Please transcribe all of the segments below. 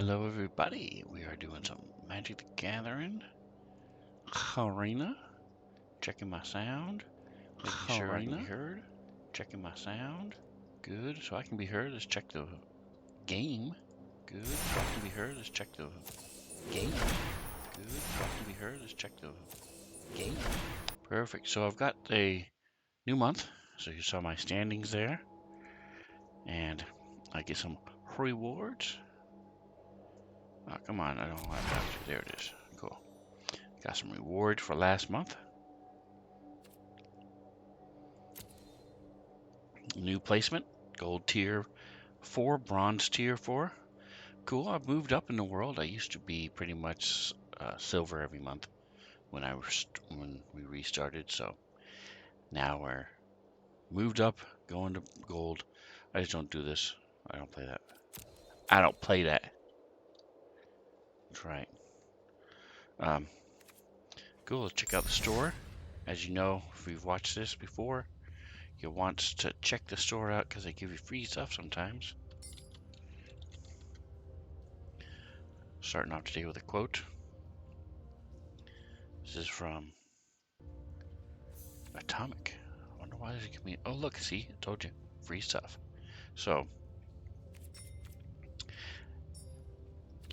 Hello everybody, we are doing some Magic the Gathering Arena. Checking my sound, making sure I can be heard. Checking my sound. Good, so I can be heard. Let's check the game. Good, so I can be heard. Let's check the game. Good, so I can be heard. Let's check the game. Perfect, so I've got a new month. So you saw my standings there. And I get some rewards. Oh, come on, I don't have to. There it is. Cool. Got some reward for last month. New placement, gold tier 4, bronze tier 4. Cool, I've moved up in the world. I used to be pretty much silver every month when we restarted. So now we're moved up, going to gold. I just don't do this. I don't play that. I don't play that. That's right. Cool, let's check out the store. As you know, if you've watched this before, you want to check the store out because they give you free stuff sometimes. Starting off today with a quote. This is from Atomic. I wonder why does it give me... Oh, look, see? I told you. Free stuff. So,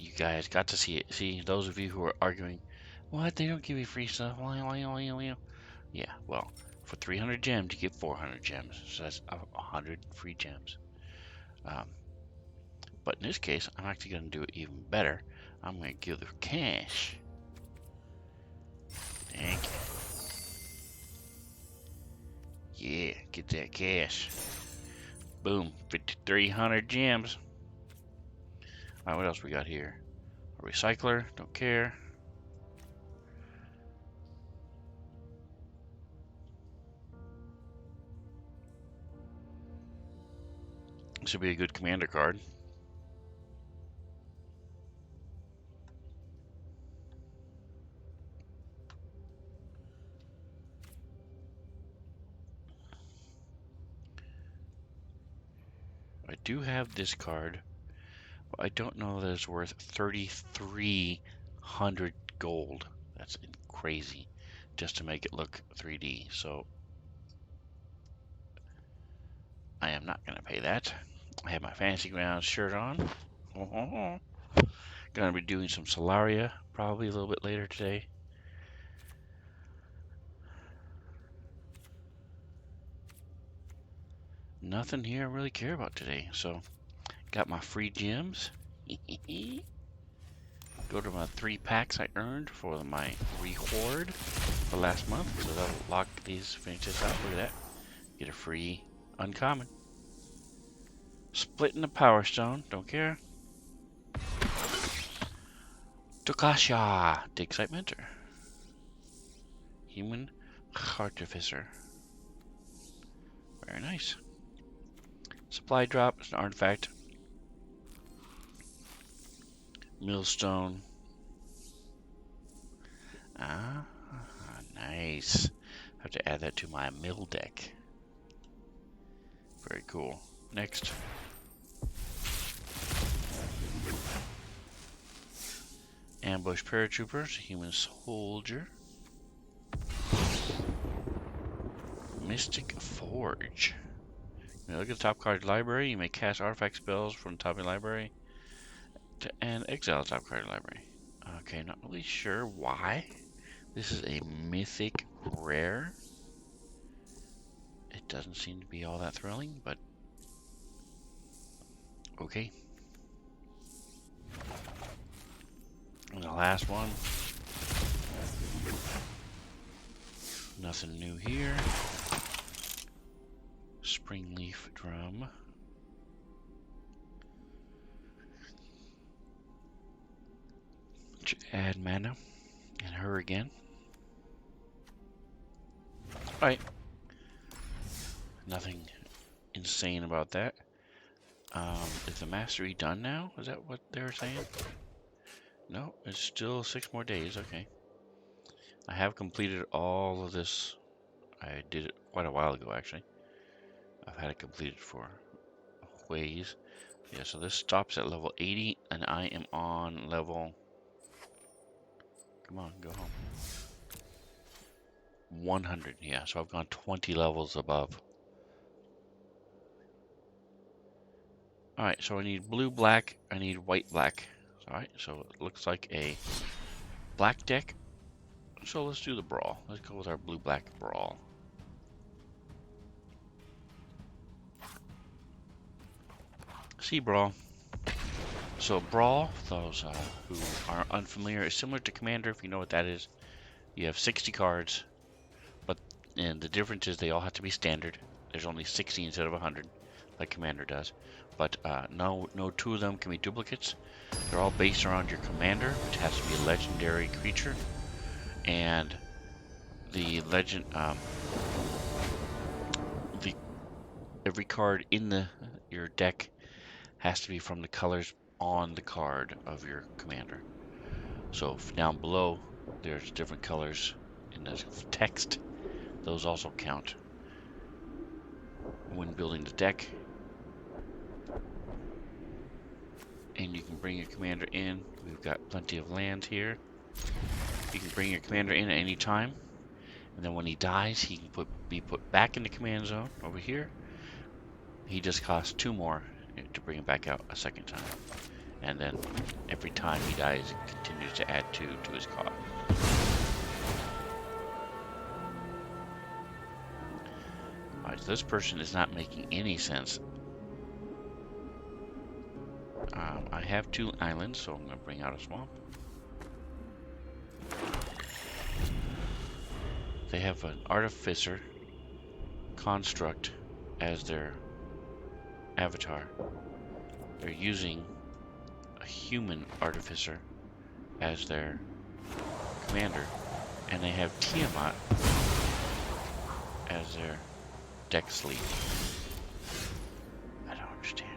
you guys got to see it. See, those of you who are arguing, what? They don't give you free stuff? Yeah, well, for 300 gems, you get 400 gems. So that's 100 free gems. But in this case, I'm actually going to do it even better. I'm going to give the cash. Thank you. Yeah, get that cash. Boom, 5,300 gems. Alright, what else we got here? A recycler, don't care. This would be a good commander card. I do have this card, but I don't know that it's worth 3,300 gold. That's crazy, just to make it look 3D. So I am not gonna pay that. I have my Fantasy Grounds shirt on. Gonna be doing some Solaria probably a little bit later today. Nothing here I really care about today. So got my free gems. Go to my 3 packs I earned for my reward for last month. So that'll lock these, finish this out. Look at that. Get a free uncommon. Splitting the Power Stone. Don't care. Tokasha, the Excitementer. Human Artificer. Very nice. Supply Drop is an artifact. Millstone. Ah, nice. Have to add that to my mill deck. Very cool. Next. Ambush Paratroopers, Human Soldier. Mystic Forge. When you look at the top card of your library, you may cast artifact spells from the top of your library and exile the top card of your library. Okay, not really sure why. This is a mythic rare. It doesn't seem to be all that thrilling, but okay. And the last one. Nothing new here. Springleaf Drum. Add mana. And her again. Alright. Nothing insane about that. Is the mastery done now? Is that what they were saying? No, it's still 6 more days. Okay. I have completed all of this. I did it quite a while ago, actually. I've had it completed for ways. Yeah, so this stops at level 80, and I am on level... Come on, go home. 100, yeah, so I've gone 20 levels above. Alright, so I need blue, black, I need white, black. Alright, so it looks like a black deck. So let's do the brawl. Let's go with our blue, black brawl. See brawl. So brawl, those who are unfamiliar, is similar to Commander, if you know what that is. You have 60 cards, and the difference is they all have to be standard. There's only 60 instead of 100, like Commander does. But no two of them can be duplicates. They're all based around your commander, which has to be a legendary creature. And the legend, every card in your deck has to be from the colors on the card of your commander. So down below, there's different colors in the text. Those also count when building the deck. And you can bring your commander in. We've got plenty of lands here. You can bring your commander in at any time. And then when he dies, he can be put back in the command zone over here. He just costs 2 more to bring him back out a second time. And then every time he dies, it continues to add 2 to his cost. Alright, so this person is not making any sense. I have 2 islands, so I'm going to bring out a swamp. They have an artificer construct as their avatar. They're using a human artificer as their commander, and they have Tiamat as their deck sleeve. I don't understand.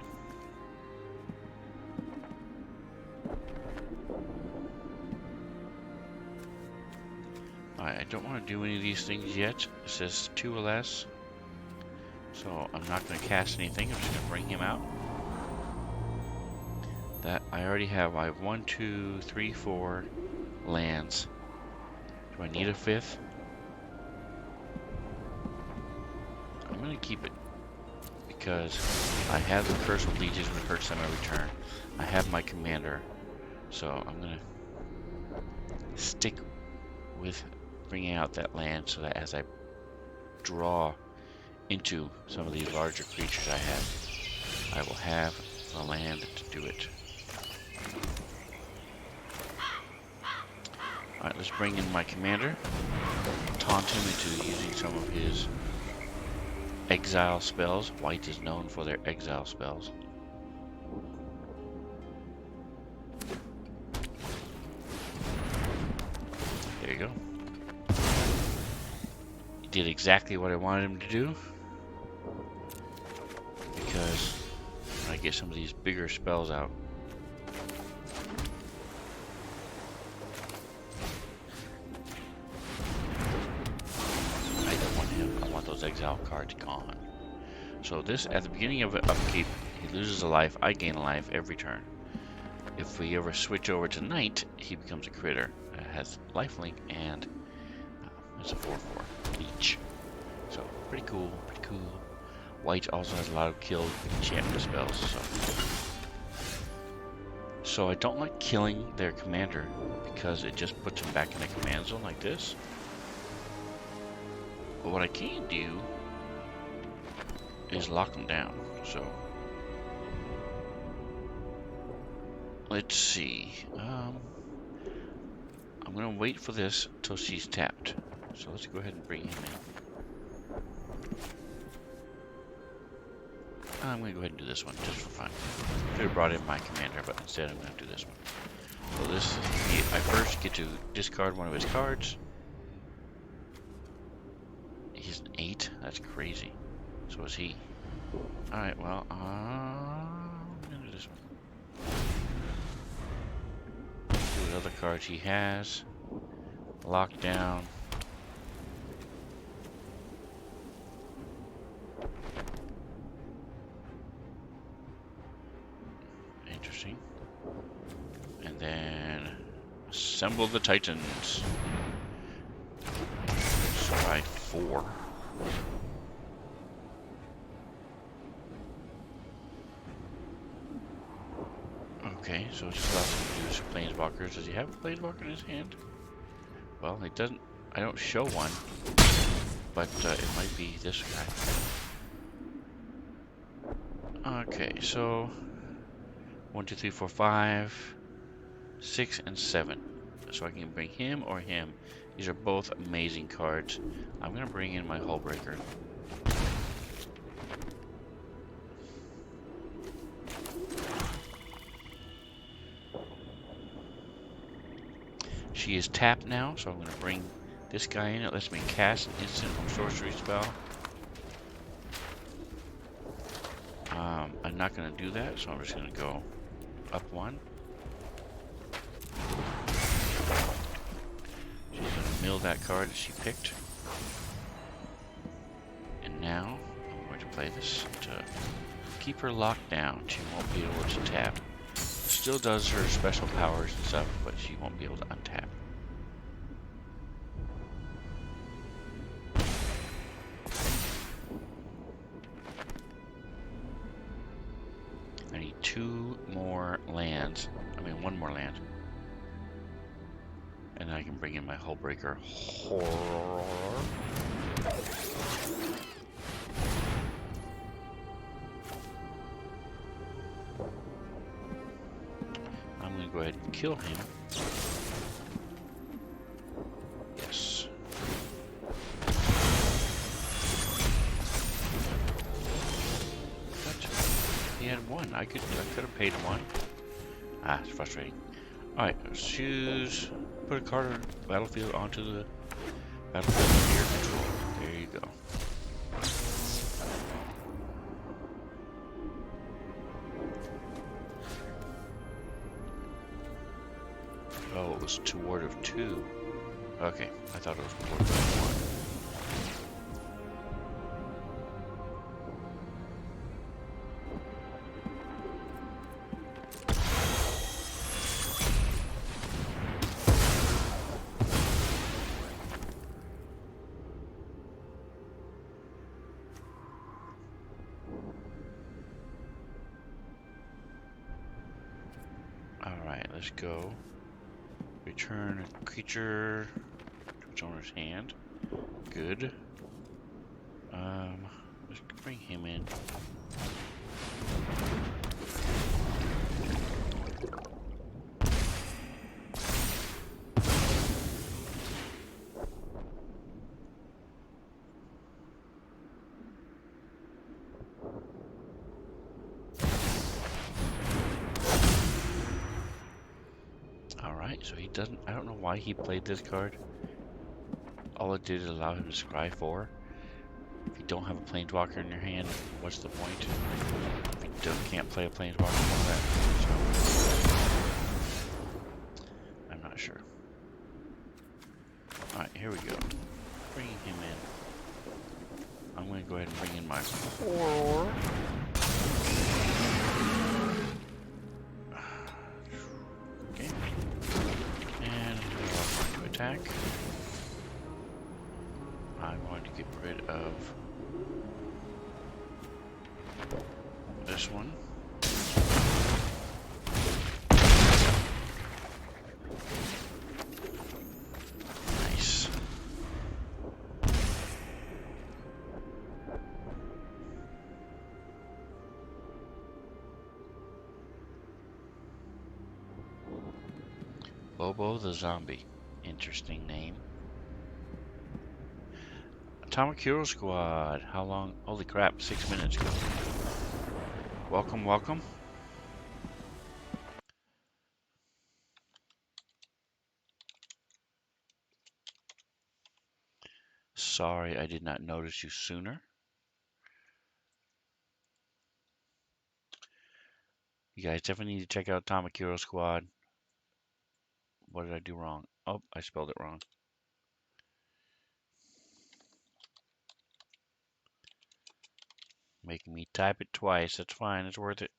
I don't want to do any of these things yet. It says 2 or less. So I'm not going to cast anything. I'm just going to bring him out. That I already have. I have 1, 2, 3, 4 lands. Do I need a 5th? I'm going to keep it because I have the Curse of Legions when it hurts them every turn. I have my commander, so I'm going to stick with bringing out that land so that as I draw into some of these larger creatures I will have the land to do it. Alright, let's bring in my commander, taunt him into using some of his exile spells. White is known for their exile spells. There you go. He did exactly what I wanted him to do, because when I get some of these bigger spells out, I don't want him. I want those exile cards gone. So this, at the beginning of upkeep, he loses a life. I gain a life every turn. If we ever switch over to Knight, he becomes a critter. It has lifelink and it's a 4/4 each. So pretty cool, pretty cool. White also has a lot of kill enchantment spells. So I don't like killing their commander because it just puts them back in the command zone like this. But what I can do is lock them down. So let's see. I'm gonna wait for this till she's tapped. So let's go ahead and bring him in. I'm gonna go ahead and do this one just for fun. Could have brought in my commander, but instead I'm gonna do this one. So this, I first get to discard one of his cards. He's an 8. That's crazy. So is he. Alright, well, I'm gonna do this one. Do the other cards he has. Lock down. Interesting. And then assemble the Titans. Strike 4. Okay, so it just allows him to use planeswalkers. Does he have a planeswalker in his hand? Well, he doesn't. I don't show one, but it might be this guy. Okay, so 1, 2, 3, 4, 5, 6, and 7. So I can bring him or him. These are both amazing cards. I'm gonna bring in my Hullbreaker. She is tapped now, so I'm going to bring this guy in. It lets me cast an instant from sorcery spell. I'm not going to do that, so I'm just going to go up 1. She's going to mill that card that she picked. And now I'm going to play this to keep her locked down. She won't be able to tap. Still does her special powers and stuff, but she won't be able to untap. I need 2 more lands. I mean, 1 more land. And then I can bring in my Hullbreaker. Horror. I'm going to go ahead and kill him. Yes. What? He had 1. I could have paid 1. Ah, it's frustrating. Alright, let's choose. Put a card on the battlefield onto the battlefield under your control. There you go. Oh, it was to ward of 2. Okay, I thought it was ward of 1. Alright, let's go. Return a creature to its owner's hand. Good. Let's bring him in. Alright, so he doesn't. I don't know why he played this card. All it did is allow him to scry 4. If you don't have a planeswalker in your hand, what's the point? If you can't play a planeswalker for that, so I'm not sure. Alright, here we go. Bringing him in. I'm going to go ahead and bring in my horror. Okay. And we're going to attack. I'm going to get rid of this one. Nice. Bobo the Zombie. Interesting name. Atomic Hero Squad. How long? Holy crap, 6 minutes ago. Welcome, welcome. Sorry I did not notice you sooner. You guys definitely need to check out Atomic Hero Squad. What did I do wrong? Oh, I spelled it wrong. Making me type it twice. That's fine. It's worth it.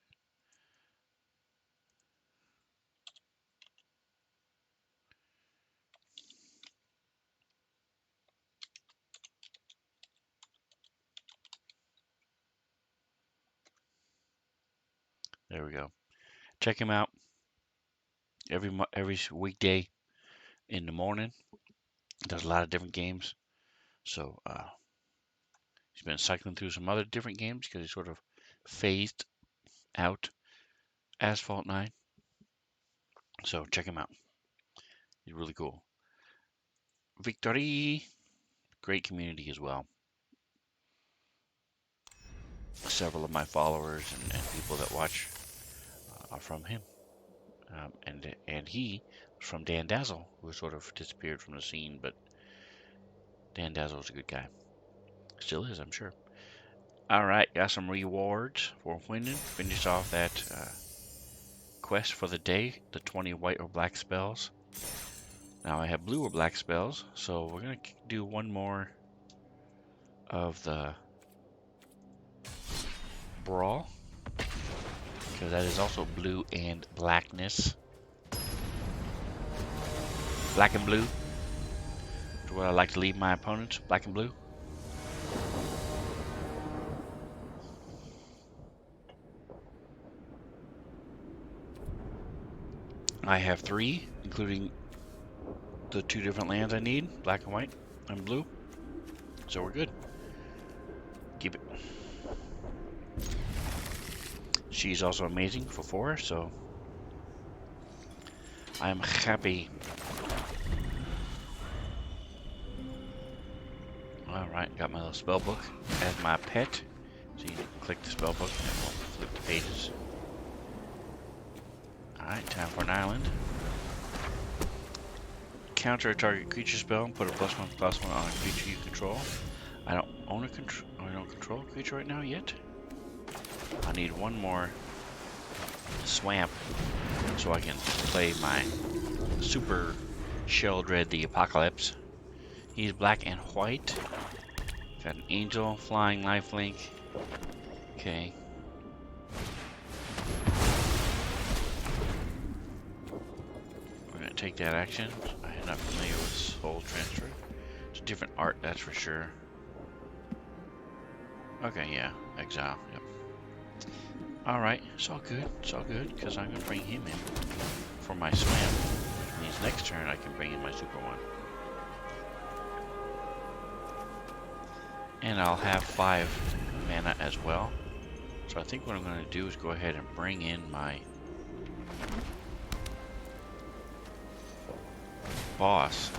There we go. Check him out every weekday in the morning. Does a lot of different games. So he's been cycling through some other different games because he sort of phased out Asphalt 9. So check him out. He's really cool. Victory! Great community as well. Several of my followers and people that watch are from him. And he was from Dan Dazzle, who sort of disappeared from the scene, but Dan Dazzle was a good guy. Still is, I'm sure. Alright, got some rewards for winning. Finished off that quest for the day, the 20 white or black spells. Now I have blue or black spells, so we're going to do one more of the brawl, because that is also blue and blackness. Black and blue. That's what I like to leave my opponents, black and blue. I have 3, including the 2 different lands I need, black and white and blue. So we're good. Keep it. She's also amazing for 4, so I'm happy. Alright, got my little spell book as my pet. So you can click the spell book and it will flip the pages. Alright, time for an island. Counter a target creature spell and put a +1/+1 on a creature you control. I don't own a I don't control a creature right now yet. I need one more swamp so I can play my super Sheoldred the Apocalypse. He's black and white. Got an angel, flying, lifelink. Okay. We're gonna take that action. I'm not familiar with Soul Transfer. It's a different art, that's for sure. Okay, yeah, exile, yep. Alright, it's all good, because I'm gonna bring him in for my swamp. Which means next turn I can bring in my super one. And I'll have 5 mana as well. So I think what I'm going to do is go ahead and bring in my boss.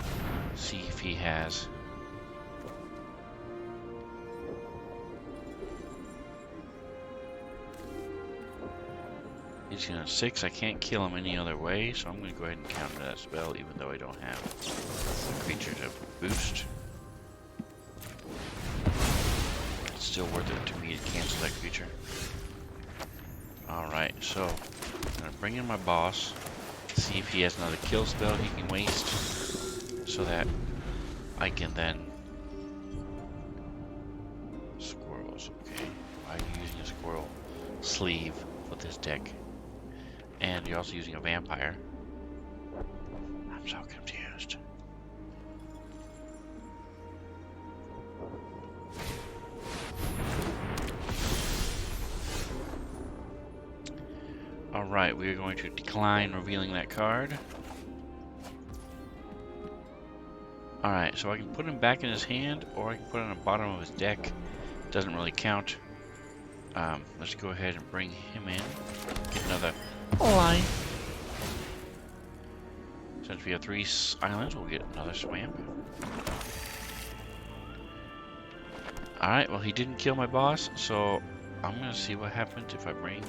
See if he has... He's going to 6. I can't kill him any other way, so I'm going to go ahead and counter that spell even though I don't have the creature to boost. Still worth it to me to cancel that creature. Alright, so I'm going to bring in my boss, see if he has another kill spell he can waste, so that I can then... Squirrels, okay. Why are you using a squirrel sleeve for this deck? And you're also using a vampire. I'm so confused. Alright, we are going to decline revealing that card. Alright, so I can put him back in his hand, or I can put it on the bottom of his deck. Doesn't really count. Let's go ahead and bring him in. Get another line. Since we have 3 islands, we'll get another swamp. Alright, well he didn't kill my boss, so I'm gonna see what happens if I bring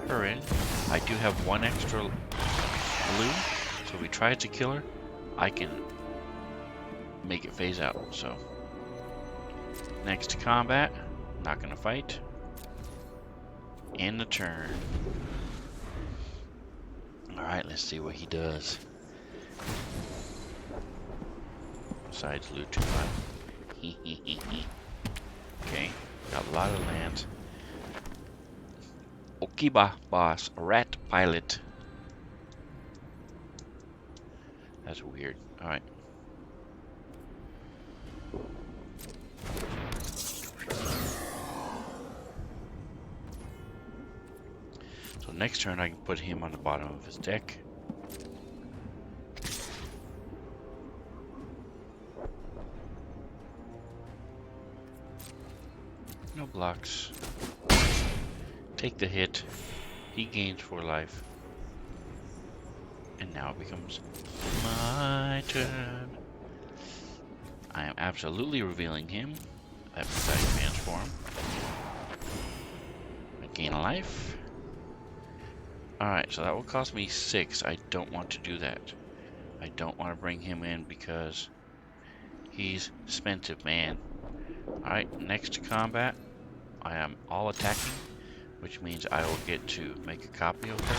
her in. I do have 1 extra blue, so if we try to kill her, I can make it phase out. So next to combat, not gonna fight. End the turn. Alright, let's see what he does. Besides loot 2 Okay, got a lot of lands. Okiba boss, rat pilot. That's weird. Alright. next turn I can put him on the bottom of his deck. No blocks. Take the hit. He gains 4 life. And now it becomes my turn. I am absolutely revealing him. That means I transform. I gain a life. Alright, so that will cost me 6. I don't want to do that. I don't want to bring him in because he's expensive, man. Alright, next to combat, I am all attacking, which means I will get to make a copy of her.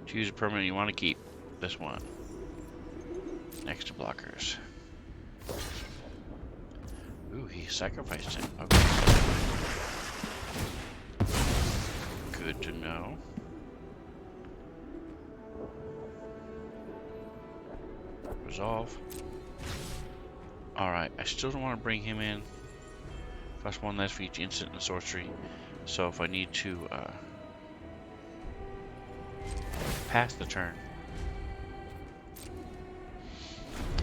Choose a permanent you want to keep. This one. Next to blockers. Ooh, he sacrificed it. Okay. Good to know. Resolve. Alright, I still don't want to bring him in. Plus 1 less for each instant and sorcery. So if I need to pass the turn.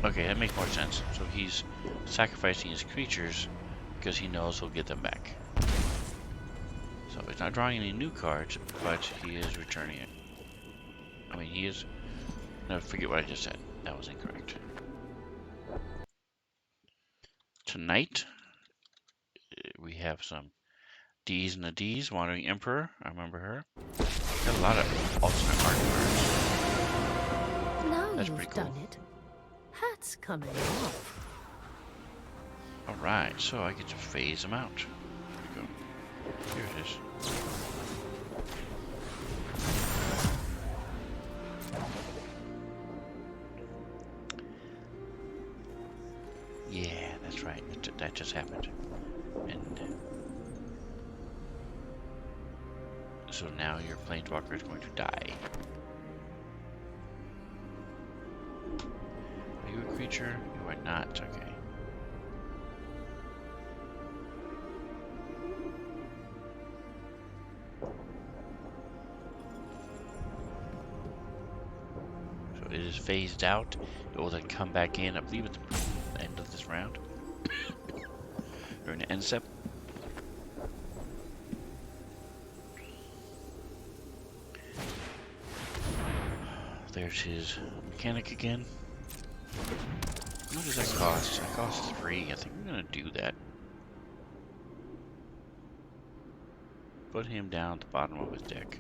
Okay, that makes more sense. So he's sacrificing his creatures because he knows he'll get them back. So he's not drawing any new cards, but he is returning it. I mean, he is... No, forget what I just said. That was incorrect. Tonight, we have some D's and the D's. Wandering Emperor, I remember her. Got a lot of alternate art cards. Now That's you've pretty cool. done it. Hat's coming off. Alright, so I get to phase them out. Here we go. Here it is. Yeah, that's right. That just happened. And so now your planeswalker is going to die. Are you a creature? You are not. Okay. So it is phased out. It will then come back in, I believe, at the end of this round. During the end step. There's his mechanic again. What does that cost? That costs 3. I think we're gonna do that. Put him down at the bottom of his deck.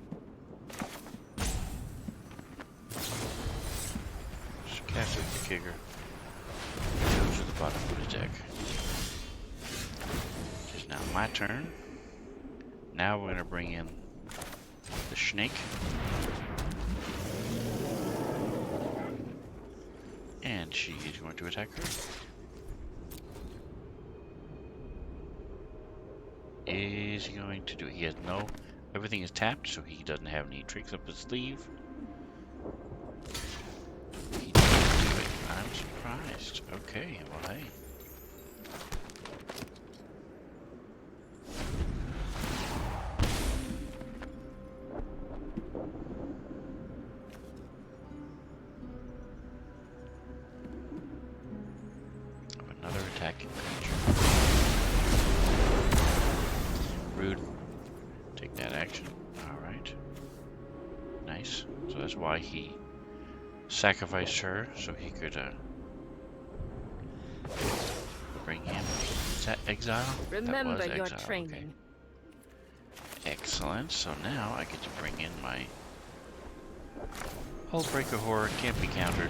Just cast it with the kicker. Goes to the bottom of his deck. It is now my turn. Now we're gonna bring in the snake. And she is going to attack her. Is he going to do it? He has no... Everything is tapped, so he doesn't have any tricks up his sleeve. He doesn't do it. I'm surprised. Okay, well, hey. Another attacking creature. Rude. Take that action. Alright. Nice. So that's why he sacrificed her, so he could bring him. Is that exile? Remember that was your exile. training. Okay. Excellent. So now I get to bring in my Hullbreaker Horror. Can't be countered.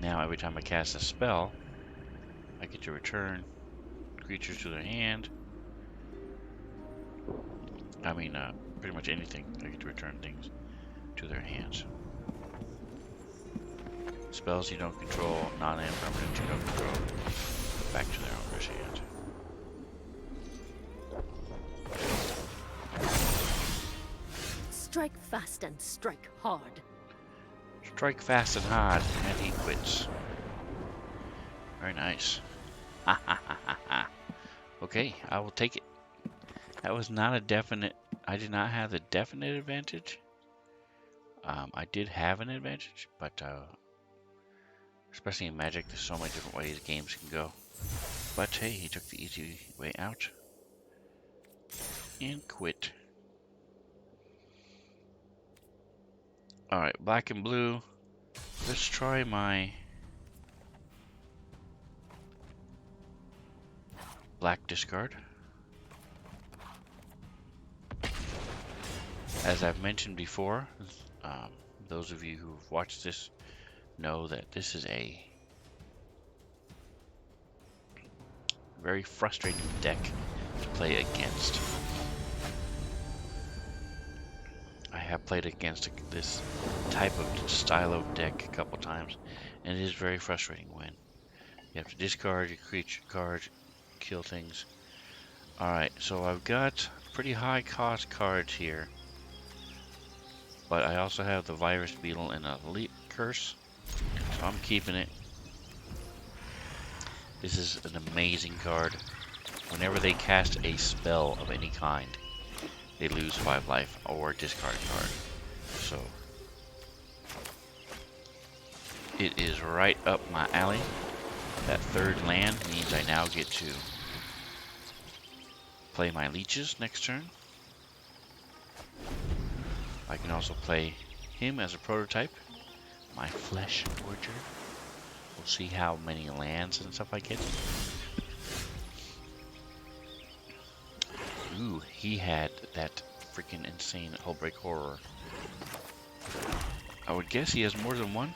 Now every time I cast a spell, I get to return creatures to their hand. I mean, pretty much anything. I get to return things to their hands. Spells you don't control, non-land permanents you don't control, back to their owner's hand. Strike fast and strike hard. Strike fast and hard, and he quits. Very nice. Ha ha ha ha ha. Okay, I will take it. That was not a definite. I did not have the definite advantage. I did have an advantage, but especially in Magic, there's so many different ways games can go. But hey, he took the easy way out and quit. Alright, black and blue. Let's try my black discard. As I've mentioned before, those of you who've watched this know that this is a very frustrating deck to play against. I have played against this type of style of deck a couple times, and it is very frustrating when you have to discard your creature cards, kill things. Alright, so I've got pretty high cost cards here, but I also have the Virus Beetle and a Elite Curse, so I'm keeping it. This is an amazing card. Whenever they cast a spell of any kind, they lose 5 life or discard a card. So it is right up my alley. That third land means I now get to play my leeches next turn. I can also play him as a prototype, my Flesh Gorger. We'll see how many lands and stuff I get. Ooh, he had that freaking insane Hullbreak Horror. I would guess he has more than one.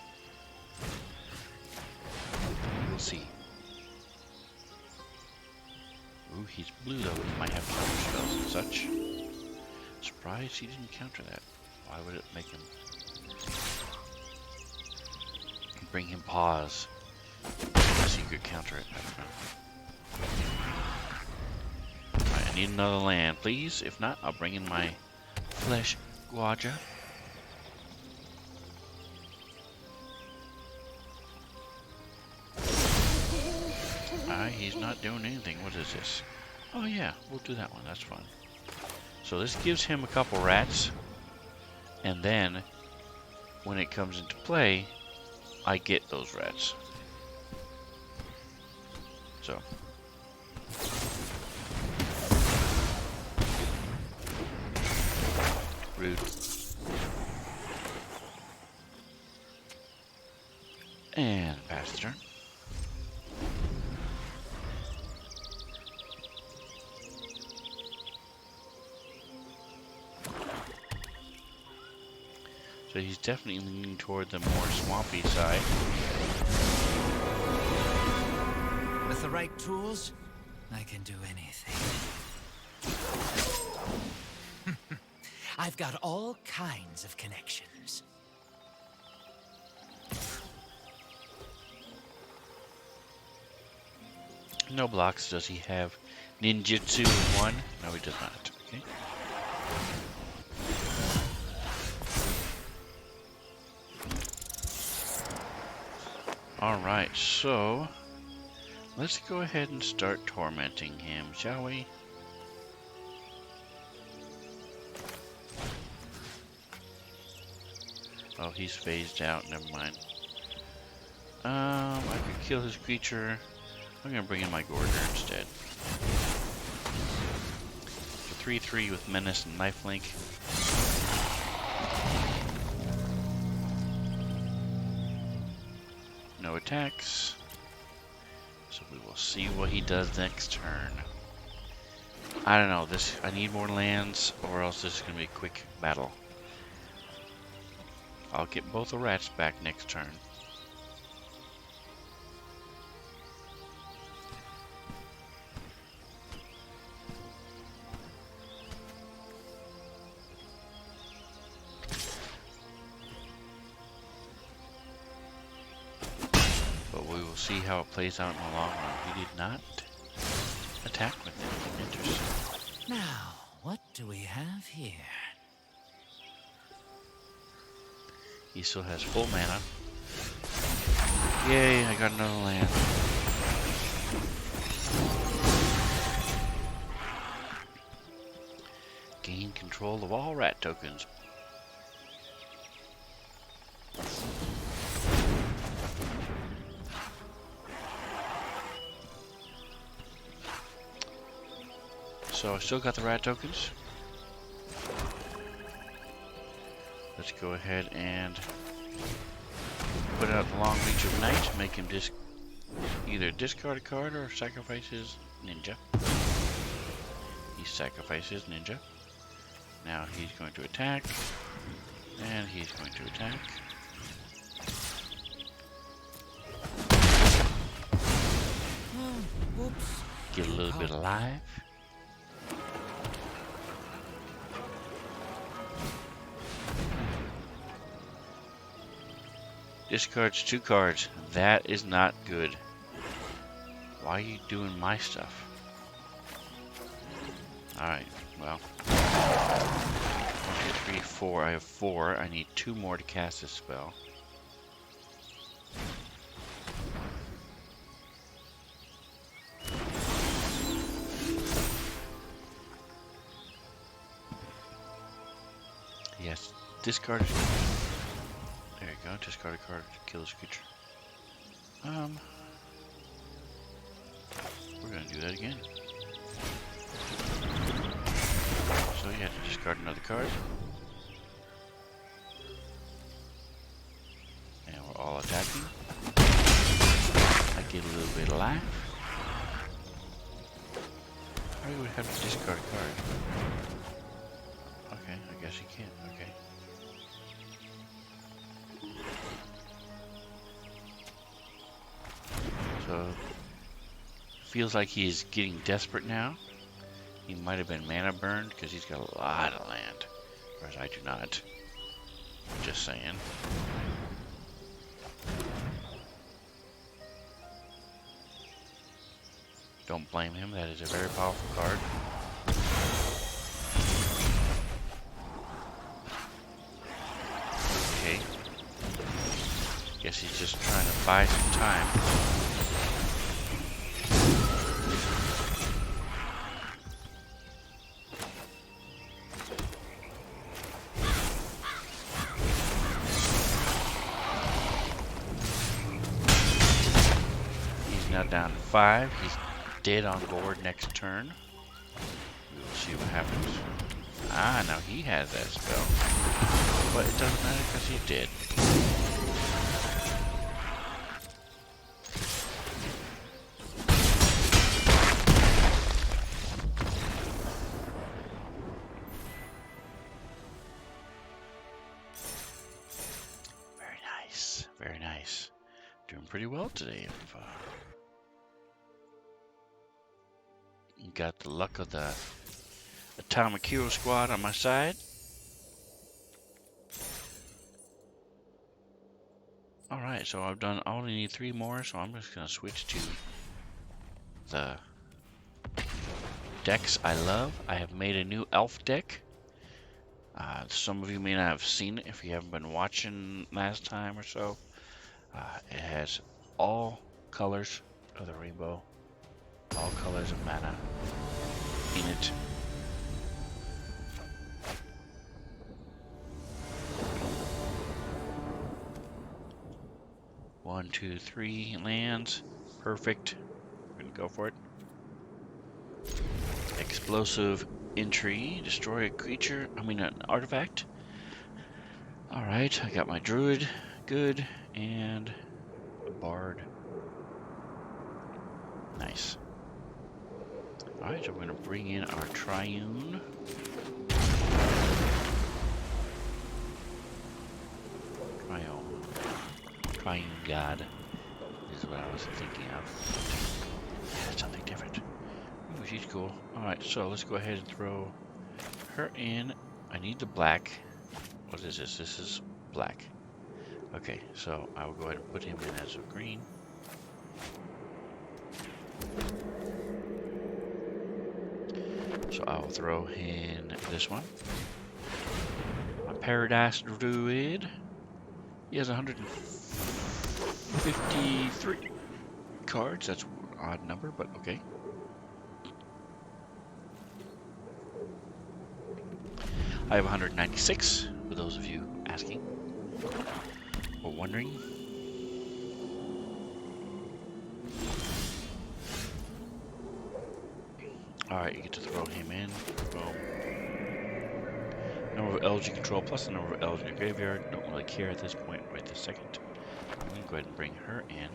We'll see. Ooh, he's blue though. He might have counter spells and such. Surprised he didn't counter that. Why would it make him? Bring him pause. Unless he could counter it. I don't know. Alright, I need another land, please. If not, I'll bring in my Flesh Gorger. Alright, he's not doing anything. What is this? Oh yeah, we'll do that one. That's fun. So this gives him a couple rats. And then, when it comes into play, I get those rats. So. Rude. And pass the turn. So he's definitely leaning toward the more swampy side. With the right tools, I can do anything. I've got all kinds of connections. No blocks. Does he have ninjutsu 1? No, he does not. Okay. Alright, so let's go ahead and start tormenting him, shall we? Oh, he's phased out, never mind. I could kill his creature. I'm gonna bring in my Gorger instead. For 3/3 with Menace and Lifelink. No attacks. So we will see what he does next turn. I don't know, I need more lands or else this is gonna be a quick battle. I'll get both the rats back next turn. See how it plays out in the long run. He did not attack with it. Interesting. Now, what do we have here? He still has full mana. Yay, I got another land. Gain control of all rat tokens. So I still got the rat tokens. Let's go ahead and put out the Long Reach of Night, make him either discard a card or sacrifice his ninja. He sacrifices ninja. Now he's going to attack, and he's going to attack. Oops. Get a little bit alive. Discards 2 cards. That is not good. Why are you doing my stuff? Alright, well. 1, 2, 3, 4. I have 4. I need 2 more to cast this spell. Yes, discard. There you go, discard a card to kill this creature. We're gonna do that again. So you have to discard another card. And we're all attacking. I get a little bit alive. How do we have to discard a card? Okay, I guess you can, okay. So, feels like he's getting desperate now. He might have been mana burned because he's got a lot of land, whereas I do not. Just saying. Don't blame him, that is a very powerful card. Okay. Guess he's just trying to buy some time. Now down to 5. He's dead on board next turn. We will see what happens. Ah, now he has that spell. But it doesn't matter because he's dead. Very nice. Very nice. Doing pretty well today. Got the luck of the Atomic Hero Squad on my side. Alright, so I only need 3 more, so I'm just going to switch to the decks I love. I have made a new elf deck. Some of you may not have seen it if you haven't been watching last time or so. It has all colors of the rainbow. All colors of mana in it. One, 2, 3 lands. Perfect. We're gonna go for it. Explosive entry. Destroy a creature. An artifact. Alright, I got my druid. Good. And a bard. Nice. Alright, so we're going to bring in our Triune. Triune God is what I was thinking of. Yeah, something different. Ooh, she's cool. Alright, so let's go ahead and throw her in. I need the black. What is this? This is black. Okay, so I will go ahead and put him in as a green. So I'll throw in this one. A Paradise Druid. He has 153 cards. That's an odd number, but okay. I have 196, for those of you asking or wondering. Alright, you get to throw him in. Boom. Number of elves you control plus the number of elves in your graveyard. Don't really care at this point, right this second. I'm going to go ahead and bring her in.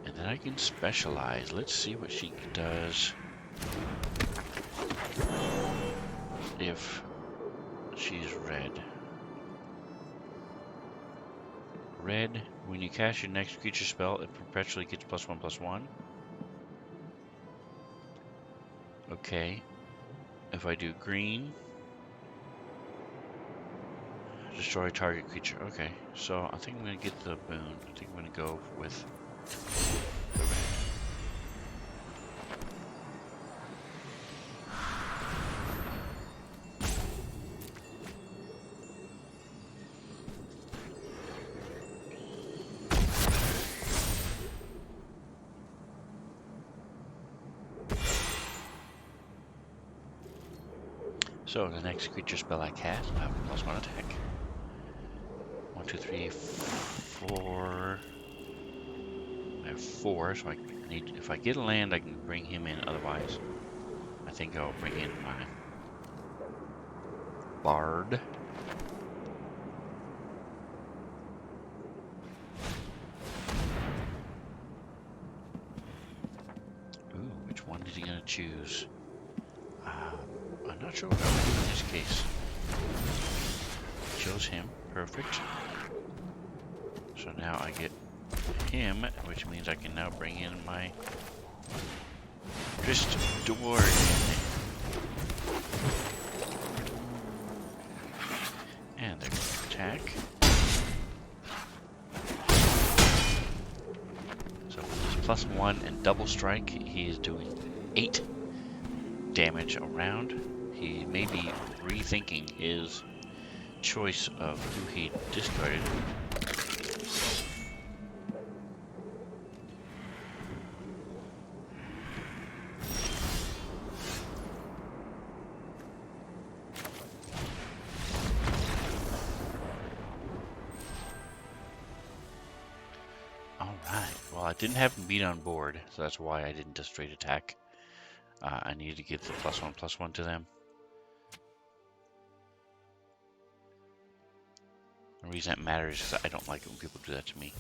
And then I can specialize. Let's see what she does if she's red. Red, when you cast your next creature spell, it perpetually gets +1/+1. Okay. If I do green, destroy target creature. Okay, so I think I'm going to get the boon. I think I'm going to go with the red. So the next creature spell I cast will have a +1 attack. 1, 2, 3, 4. I have 4, so I need. If I get a land, I can bring him in. Otherwise, I think I'll bring in my Bard. Ooh, which one is he gonna choose? I'm not sure what I would do in this case. Chose him. Perfect. So now I get him, which means I can now bring in my Dwarven. And they're going to attack. So with his +1 and double strike, he is doing 8 damage around. He may be rethinking his choice of who he discarded. Alright, well I didn't have him beat on board, so that's why I didn't just straight attack. I needed to give the +1/+1 to them. The reason that matters is I don't like it when people do that to me.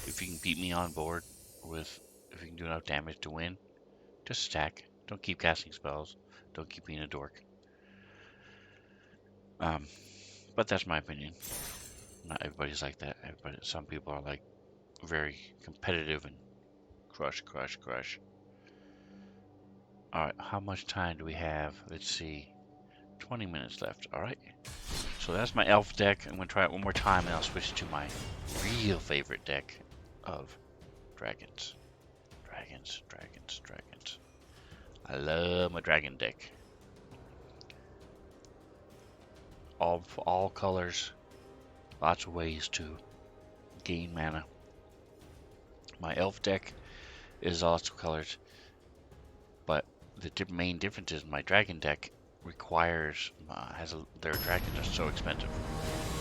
If you can beat me on board with, if you can do enough damage to win, just attack. Don't keep casting spells. Don't keep being a dork. But that's my opinion. Not everybody's like that. Some people are like very competitive and crush. Alright, how much time do we have? Let's see. 20 minutes left. Alright. So that's my elf deck. I'm going to try it one more time and I'll switch to my real favorite deck of dragons. Dragons. I love my dragon deck. All colors. Lots of ways to gain mana. My elf deck is lots of colors. But the main difference is my dragon deck requires their dragons are so expensive.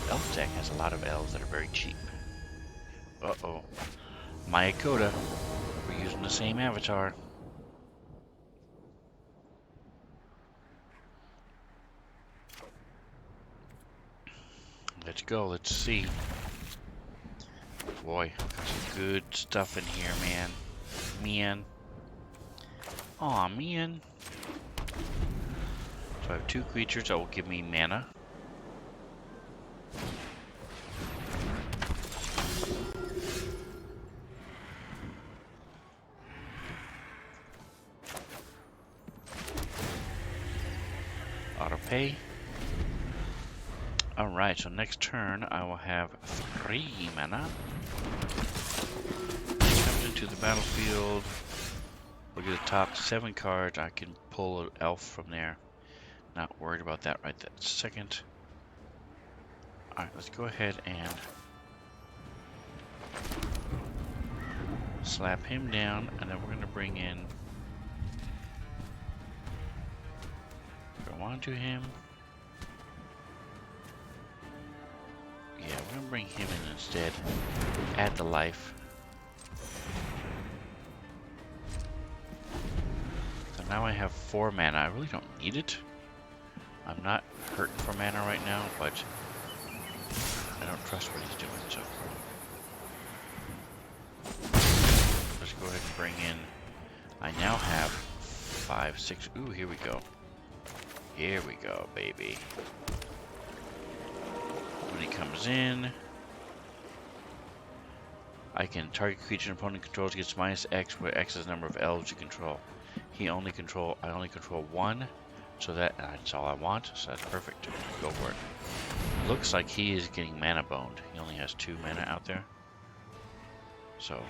Elf deck has a lot of elves that are very cheap. Uh-oh. My Akoda. We're using the same avatar. Let's go. Let's see. Boy, got some good stuff in here, man. Aw, man. So I have 2 creatures that will give me mana. Auto pay. Alright, so next turn I will have 3 mana. Comes into the battlefield. Look at the top 7 cards. I can pull an elf from there. Not worried about that right that second. Alright, let's go ahead and slap him down, and then we're going to bring in, go on to him. Yeah, we're going to bring him in instead. Add the life. So now I have 4 mana. I really don't need it. I'm not hurting for mana right now, but I don't trust what he's doing, so. Let's go ahead and bring in, I now have 5, 6, ooh, here we go. Here we go, baby. When he comes in, I can target creature an opponent controls gets -X, where X is the number of elves you control. I only control 1, so that's all I want, so that's perfect. Go for it. Looks like he is getting mana boned. He only has 2 mana out there. So.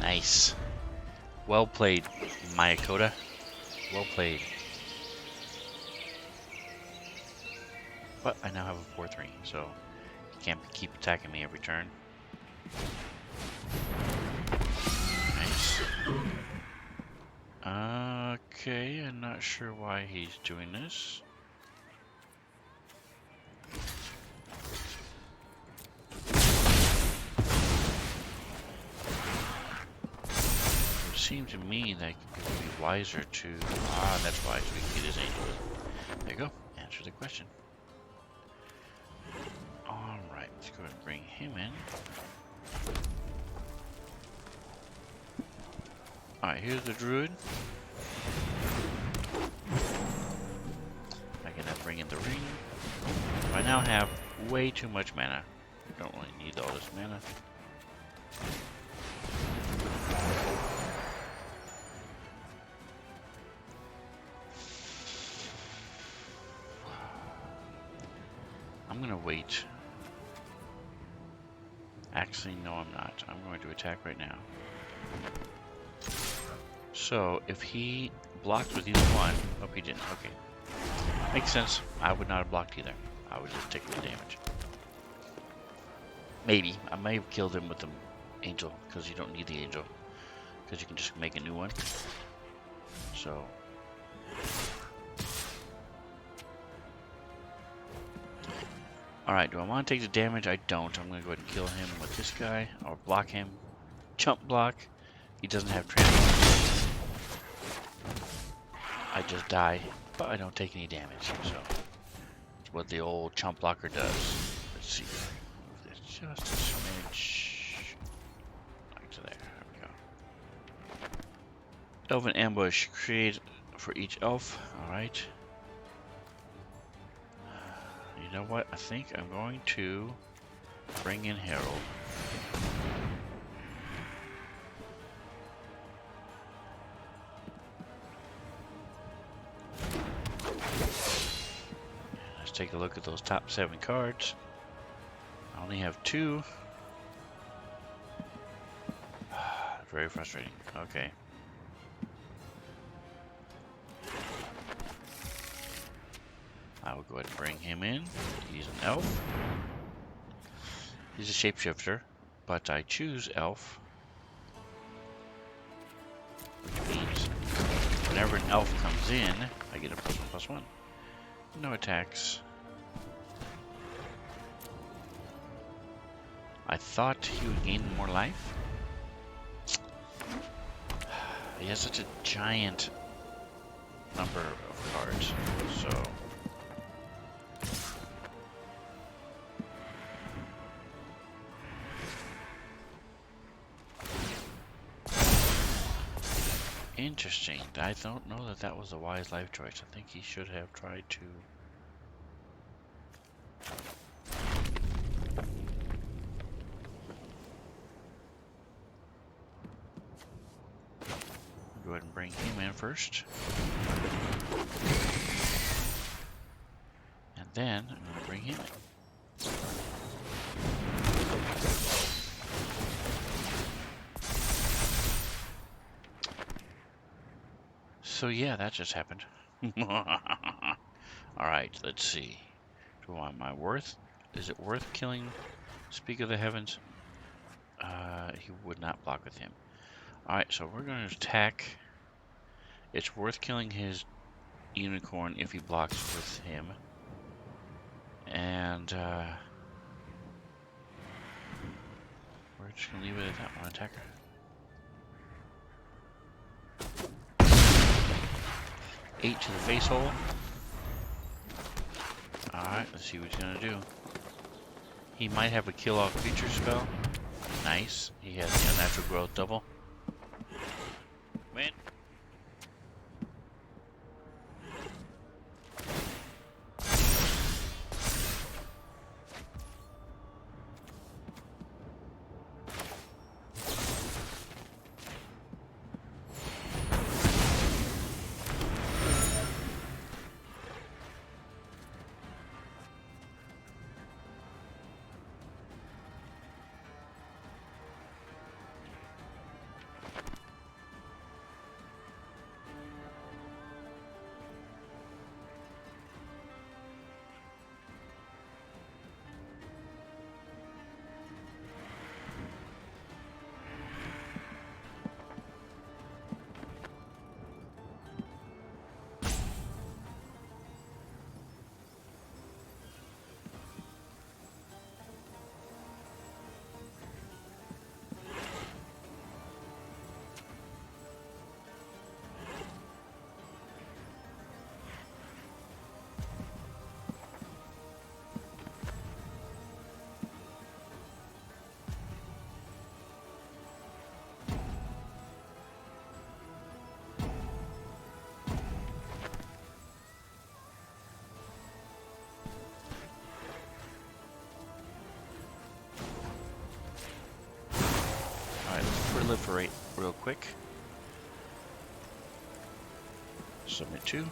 Nice. Well played, Mayakota. Well played. But I now have a 4/3, so you can't keep attacking me every turn. Nice. Okay, I'm not sure why he's doing this. It would seem to me that it would be wiser to... Ah, that's why, so we can get his angel. There you go. Answer the question. Alright, let's go ahead and bring him in. Alright, here's the druid. I can now bring in the ring. I now have way too much mana. I don't really need all this mana. I'm gonna wait. Actually, no, I'm not. I'm going to attack right now. So, if he blocked with either one... Oh, he didn't. Okay. Makes sense. I would not have blocked either. I would just take the damage. Maybe. I may have killed him with the angel, because you don't need the angel. Because you can just make a new one. So... Alright, do I want to take the damage? I don't. I'm going to go ahead and kill him with this guy, or block him. Chump block. He doesn't have transfer. I just die, but I don't take any damage, so it's what the old chump blocker does. Let's see. Move this just a smidge. Like to there. There we go. Elven ambush. Create for each elf. Alright. You know what? I think I'm going to bring in Herald. Let's take a look at those top 7 cards. I only have 2. Very frustrating. Okay. I will go ahead and bring him in. He's an elf. He's a shapeshifter, but I choose elf. Which means whenever an elf comes in, I get a +1/+1. No attacks. I thought he would gain more life. He has such a giant number of cards, so... Interesting. I don't know that that was a wise life choice. I think he should have tried to... Go ahead and bring him in first. And then I'm going to bring him in. So yeah, that just happened. Alright, let's see. Am I worth? Is it worth killing Speak of the Heavens? He would not block with him. Alright, so we're going to attack. It's worth killing his unicorn if he blocks with him. And, we're just going to leave it at that one attacker. Eight to the face hole. Alright, let's see what he's going to do. He might have a kill off creature spell. Nice. He has the unnatural growth double. Win. Proliferate real quick. Submit 2.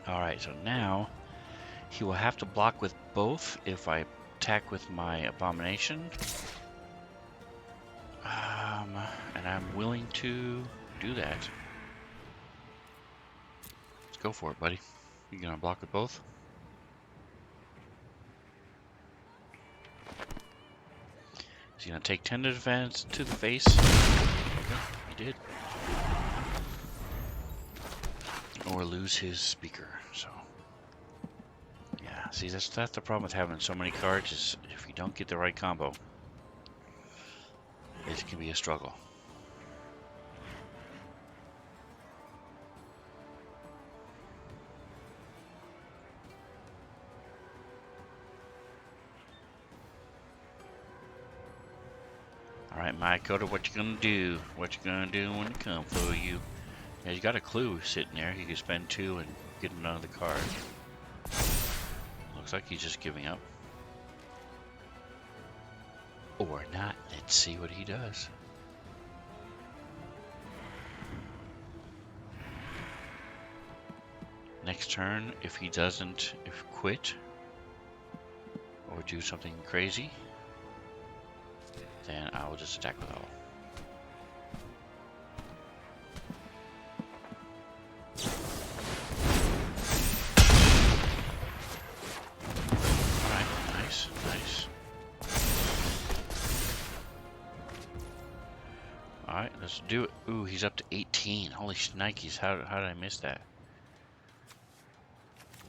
Alright, so now he will have to block with both if I attack with my abomination. And I'm willing to do that. Let's go for it, buddy. You gonna block with both? He's gonna take 10 to defense to the face. Okay, he did. Or lose his speaker. So yeah, see that's the problem with having so many cards is if you don't get the right combo, it can be a struggle. Alright, Makoto, what you gonna do? What you gonna do when it come for you? Yeah, you got a clue sitting there. You can spend 2 and get another card. Looks like he's just giving up. Or not. Let's see what he does. Next turn, if he doesn't quit or do something crazy, then I will just attack with all. Alright, nice, nice. Alright, let's do it. Ooh, he's up to 18. Holy shnikes, how did I miss that?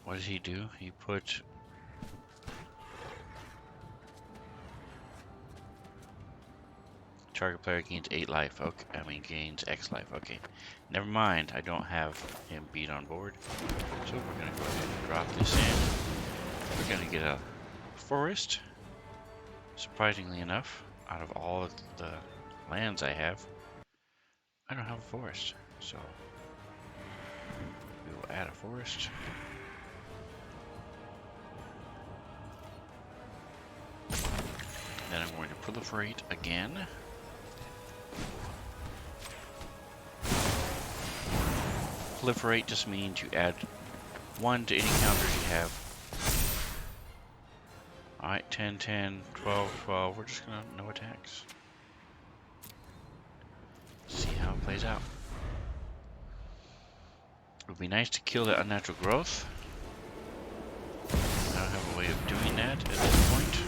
What does he do? He put... Target player gains 8 life. Okay, I mean gains X life. Okay, never mind. I don't have him beat on board, so we're gonna go ahead and drop this in. We're gonna get a forest. Surprisingly enough, out of all of the lands I have, I don't have a forest. So we will add a forest. Then I'm going to proliferate again. Proliferate just means you add 1 to any counters you have. Alright, 10, 10, 12, 12. We're just gonna no attacks. See how it plays out. It would be nice to kill that unnatural growth. I don't have a way of doing that at this point.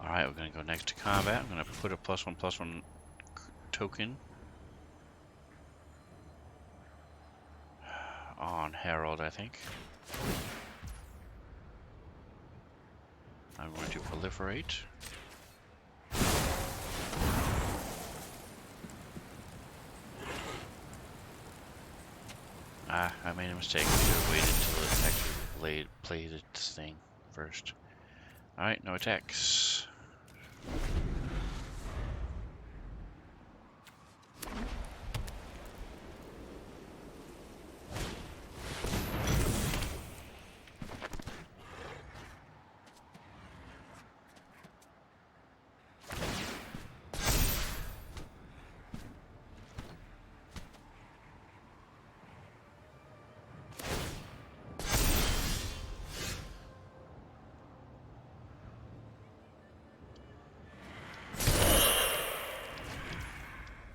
Alright, we're going to go next to combat. I'm going to put a +1/+1 token on Harold, I think. I'm going to proliferate. Ah, I made a mistake. I should have waited until it actually played its thing first. Alright, no attacks.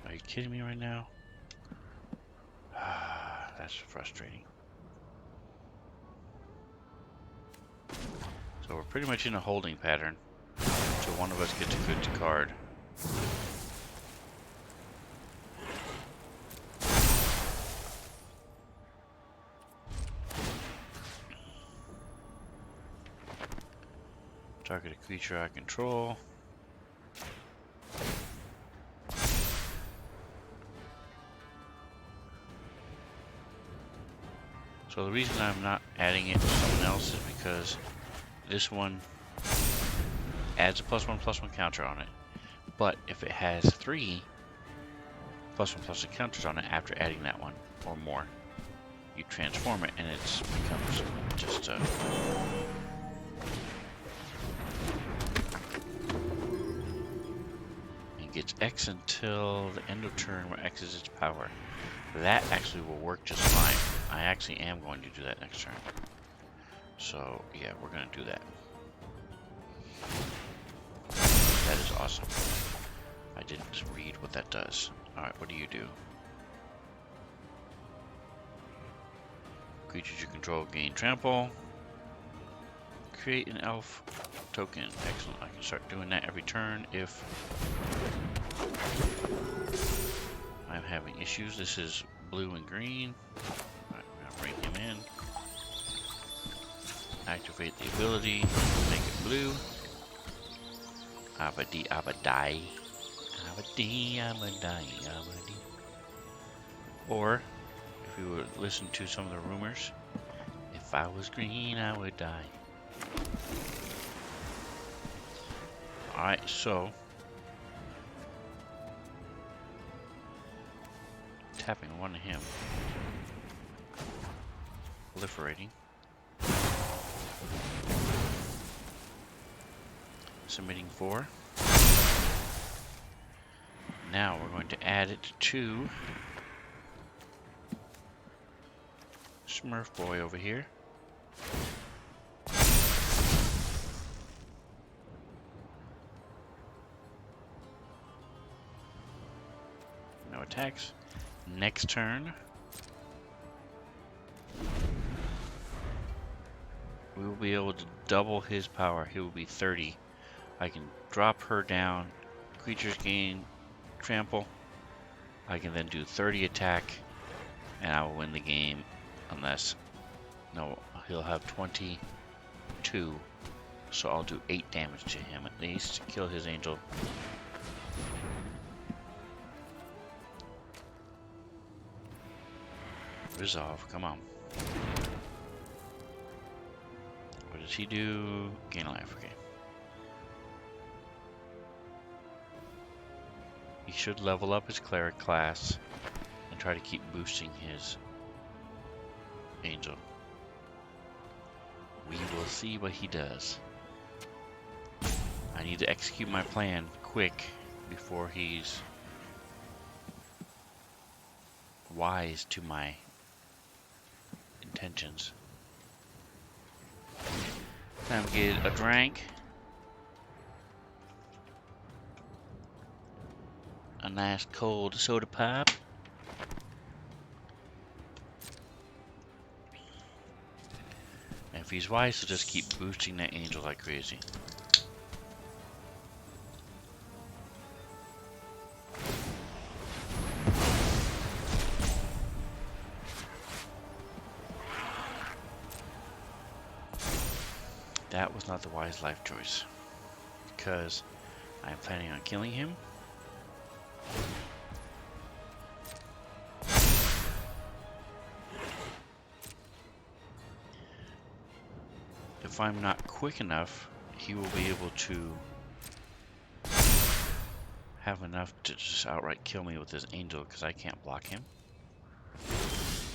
Are you kidding me right now? Ah, that's frustrating. So we're pretty much in a holding pattern until one of us gets a good card. Target a creature I control. So the reason I'm not adding it to someone else is because this one adds a +1/+1 counter on it. But if it has 3 +1/+1 counters on it after adding that one or more, you transform it and it becomes just it gets X until the end of turn where X is its power. That actually will work just fine. I actually am going to do that next turn. So yeah, we're going to do that. That is awesome. I didn't read what that does. Alright, what do you do? Creatures you control gain trample. Create an elf token. Excellent. I can start doing that every turn if I'm having issues. This is blue and green. Alright, we're gonna bring him in. Activate the ability. Make it blue. Abadi abadai. Abadi abadai abadi. Or, if we would listen to some of the rumors, if I was green, I would die. Alright, so tapping one to him. Proliferating. Submitting 4. Now we're going to add it to Smurf Boy over here. No attacks. Next turn, we will be able to double his power. He will be 30. I can drop her down. Creatures gain trample. I can then do 30 attack, and I will win the game. Unless, no, he'll have 22. So I'll do 8 damage to him at least to kill his angel. Resolve, come on. What does he do? Gain life, okay. He should level up his cleric class and try to keep boosting his angel. We will see what he does. I need to execute my plan quick before he's wise to my intentions. Time to get a drink. A nice cold soda pop. And if he's wise, he'll just keep boosting that angel like crazy. That was not the wise life choice, because I'm planning on killing him. If I'm not quick enough, he will be able to have enough to just outright kill me with his angel, because I can't block him.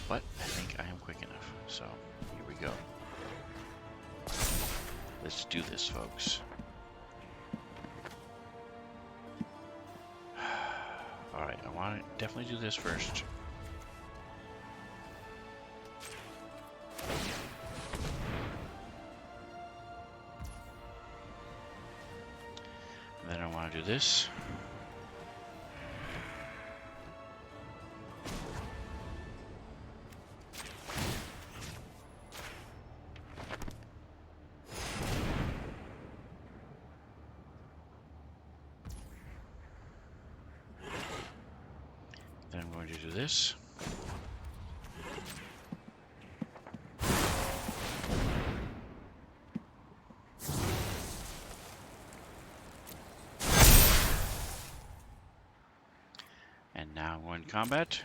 But I think I am quick enough, so here we go. Let's do this, folks. Alright, I want to definitely do this first. And then I want to do this. Then I'm going to do this. And now I'm going to combat.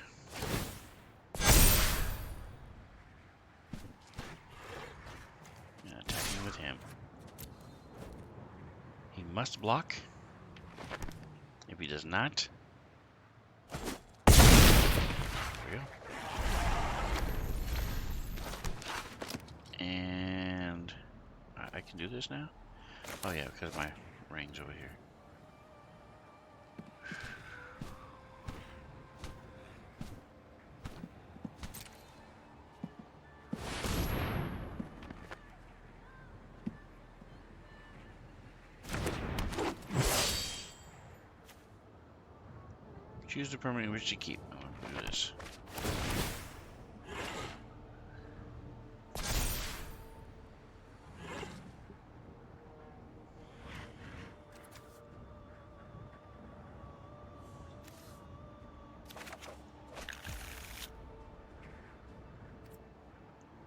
And attacking with him. He must block. If he does not, there we go. And I can do this now? Oh yeah, because my ring's over here. Choose the permanent wish to keep. I'm going to do this.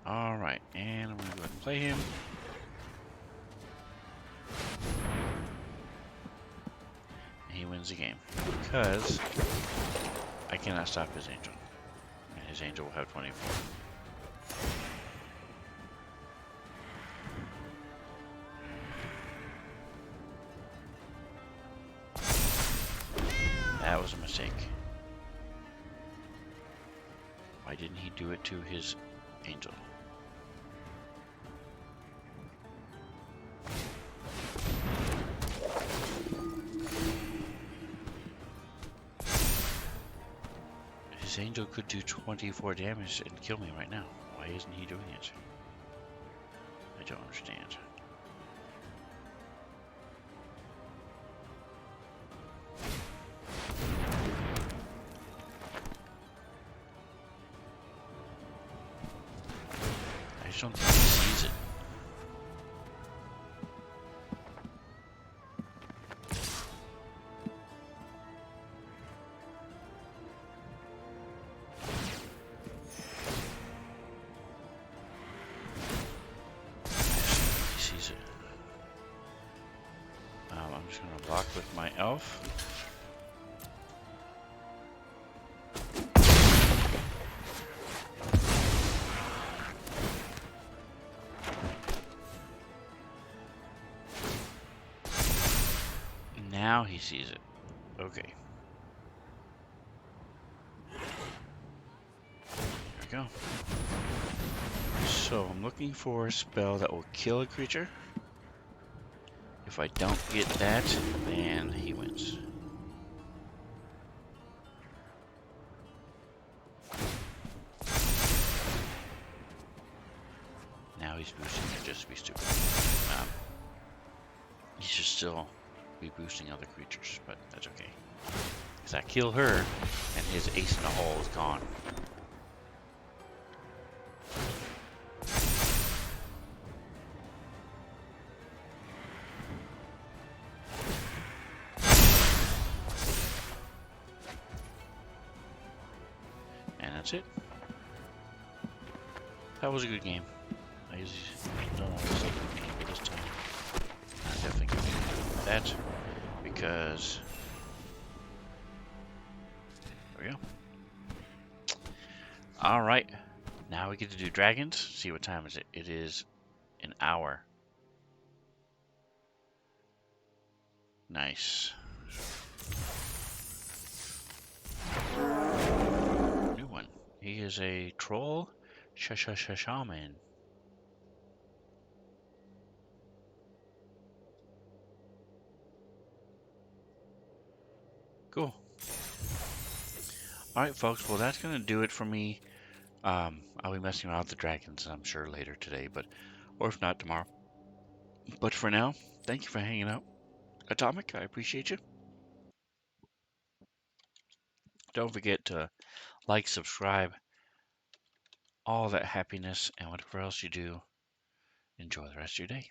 Alright, and I'm going to go ahead and play him. And he wins the game. Because I cannot stop his angel. And his angel will have 24. That was a mistake. Why didn't he do it to his angel? His angel could do 24 damage and kill me right now. Why isn't he doing it? I don't understand. I just don't think he sees it. I'm just going to block with my elf. Now he sees it. Okay. There we go. So I'm looking for a spell that will kill a creature. If I don't get that, then he wins. Now he's boosting it just to be stupid. He should still be boosting other creatures, but that's okay. Because I kill her, and his ace in the hole is gone. And that's it. That was a good game. I usually don't always like a good game, but this time I definitely can do that because there we go. All right, now we get to do dragons. See what time is it? It is an hour. Nice. New one. He is a troll shaman. Cool. Alright, folks. Well, that's going to do it for me. I'll be messing around with the dragons, I'm sure, later today, or if not, tomorrow. But for now, thank you for hanging out. Atomic, I appreciate you. Don't forget to like, subscribe, all that happiness, and whatever else you do, enjoy the rest of your day.